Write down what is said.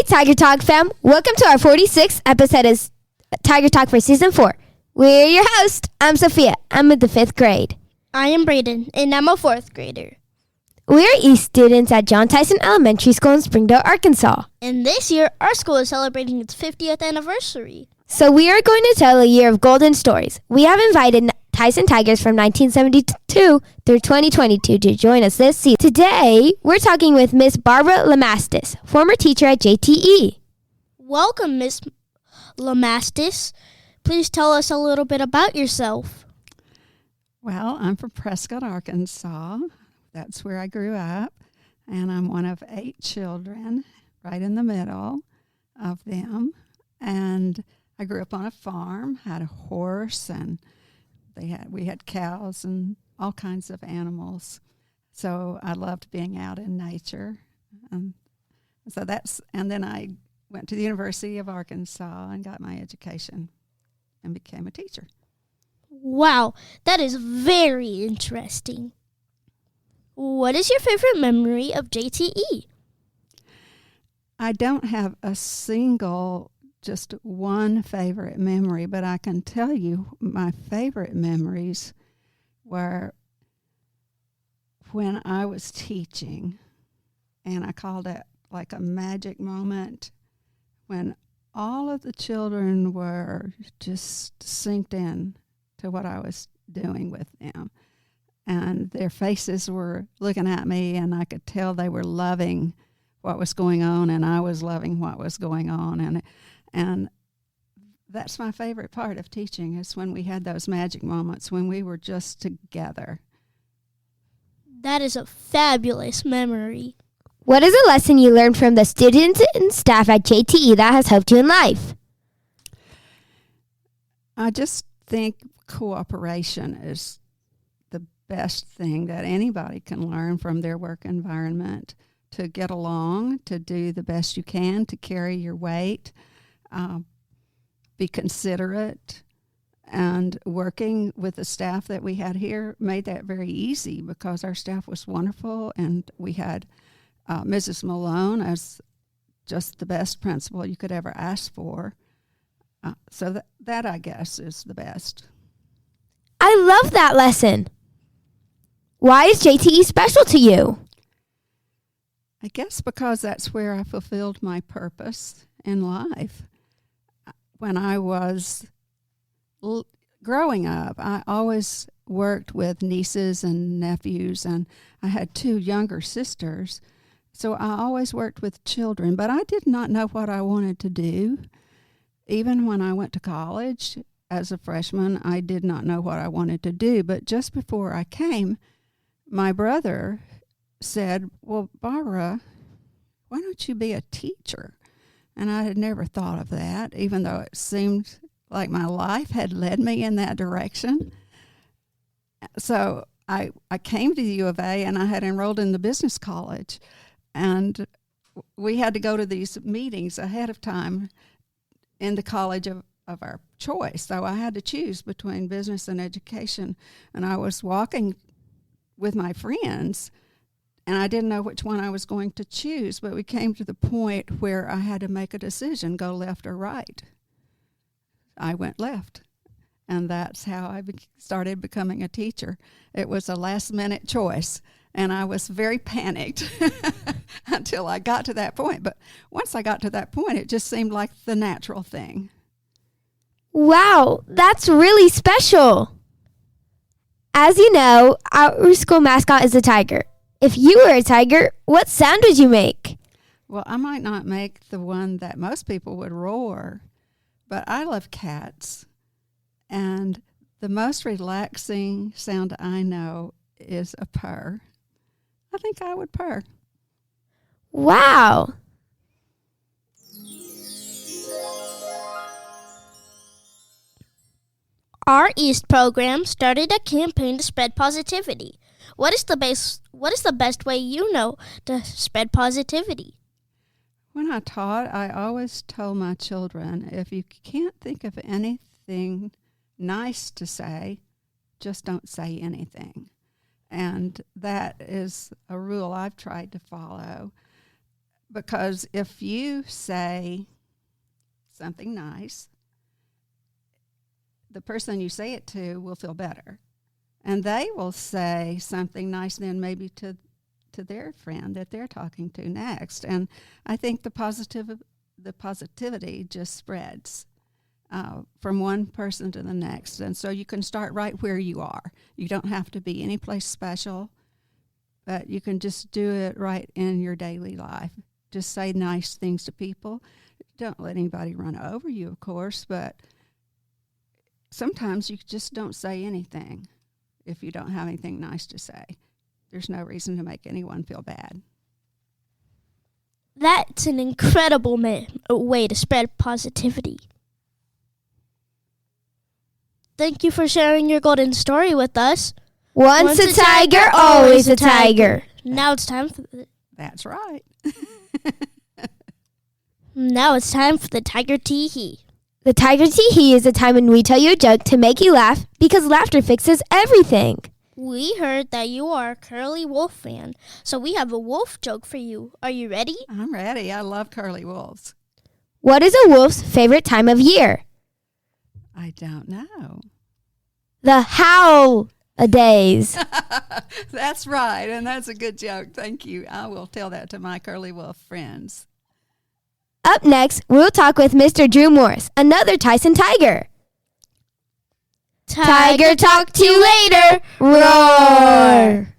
Hey, Tiger Talk fam. Welcome to our 46th episode of Tiger Talk for Season 4. We're your hosts. I'm Sophia. I'm in the 5th grade. I am Brayden, and I'm a 4th grader. We are East students at John Tyson Elementary School in Springdale, Arkansas. And this year, our school is celebrating its 50th anniversary. So we are going to tell a year of golden stories. We have invited Tyson Tigers from 1972 through 2022 to join us this season. Today, we're talking with Miss Barbara LaMastus, former teacher at JTE. Welcome, Miss LaMastus. Please tell us a little bit about yourself. Well, I'm from Prescott, Arkansas. That's where I grew up, and I'm one of 8 children, right in the middle of them. And I grew up on a farm, had a horse, and we had cows and all kinds of animals. So I loved being out in nature. And then I went to the University of Arkansas and got my education and became a teacher. Wow, that is very interesting. What is your favorite memory of JTE? I don't have a single, just one favorite memory, but I can tell you my favorite memories were when I was teaching, and I called it like a magic moment, when all of the children were just synced in to what I was doing with them. And their faces were looking at me, and I could tell they were loving what was going on, and I was loving what was going on. And that's my favorite part of teaching, is when we had those magic moments, when we were just together. That is a fabulous memory. What is a lesson you learned from the students and staff at JTE that has helped you in life? I just think cooperation is the best thing that anybody can learn from their work environment. To get along, to do the best you can, to carry your weight, be considerate, and working with the staff that we had here made that very easy because our staff was wonderful, and we had Mrs. Malone as just the best principal you could ever ask for. So that, I guess, is the best. I love that lesson. Why is JTE special to you? I guess because that's where I fulfilled my purpose in life. When I was growing up, I always worked with nieces and nephews, and I had 2 younger sisters. So I always worked with children, but I did not know what I wanted to do. Even when I went to college as a freshman, I did not know what I wanted to do. But just before I came, my brother said, "Well, Barbara, why don't you be a teacher?" And I had never thought of that, even though it seemed like my life had led me in that direction. So I came to the U of A, and I had enrolled in the business college, and we had to go to these meetings ahead of time in the college of our choice. So I had to choose between business and education, and I was walking with my friends, and I didn't know which one I was going to choose, but we came to the point where I had to make a decision, go left or right. I went left, and that's how I started becoming a teacher. It was a last-minute choice, and I was very panicked until I got to that point. But once I got to that point, it just seemed like the natural thing. Wow, that's really special. As you know, our school mascot is a tiger. If you were a tiger, what sound would you make? Well, I might not make the one that most people would roar, but I love cats. And the most relaxing sound I know is a purr. I think I would purr. Wow. Our East program started a campaign to spread positivity. What is the best way you know to spread positivity? When I taught, I always told my children, if you can't think of anything nice to say, just don't say anything. And that is a rule I've tried to follow. Because if you say something nice, the person you say it to will feel better. And they will say something nice then maybe to their friend that they're talking to next. And I think the positivity just spreads from one person to the next. And so you can start right where you are. You don't have to be any place special, but you can just do it right in your daily life. Just say nice things to people. Don't let anybody run over you, of course, but sometimes you just don't say anything if you don't have anything nice to say. There's no reason to make anyone feel bad. That's an incredible way to spread positivity. Thank you for sharing your golden story with us. Once a tiger, always a tiger. Now it's time for That's right. Now it's time for the Tiger Tee-Hee. The Tiger Tee-Hee is a time when we tell you a joke to make you laugh because laughter fixes everything. We heard that you are a curly wolf fan, so we have a wolf joke for you. Are you ready? I'm ready. I love curly wolves. What is a wolf's favorite time of year? I don't know. The howl-a-days. That's right, and that's a good joke. Thank you. I will tell that to my curly wolf friends. Up next, we'll talk with Mr. Drew Morris, another Tyson Tiger. Tiger talk to you later. Roar!